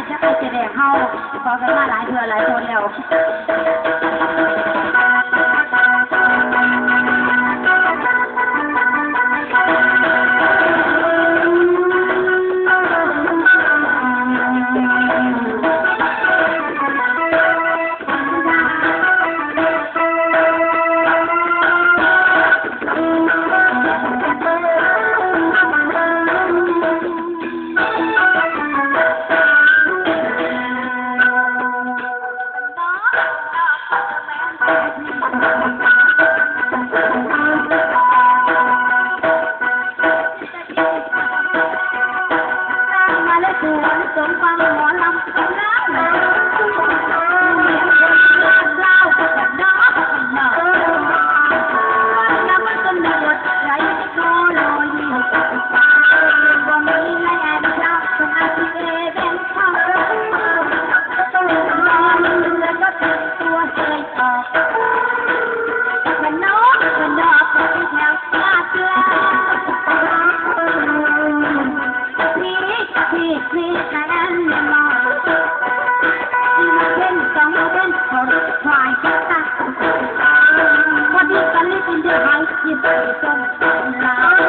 จะไปแสดงเข้าพอกันมาหลายเดือนหลายคนแล้วสมฟังหมอลำกันแล้วนะเล่ากันน้อกันน้อน้ำมันต้นบดไหลโซ่ลอยบ่มีแม่เจ้าคนอาทิเอเบนเข้าต้องรอมันเลือก็ติดตัวเคยออกมันน้องมันดอกก็ที่แถวตาเตือนี่แค่นั้นมองที่มาเป็นสองเป็นคนควายแค่ตาวันนี้กันเลยเป็นเดือดหายยิบไปจนลา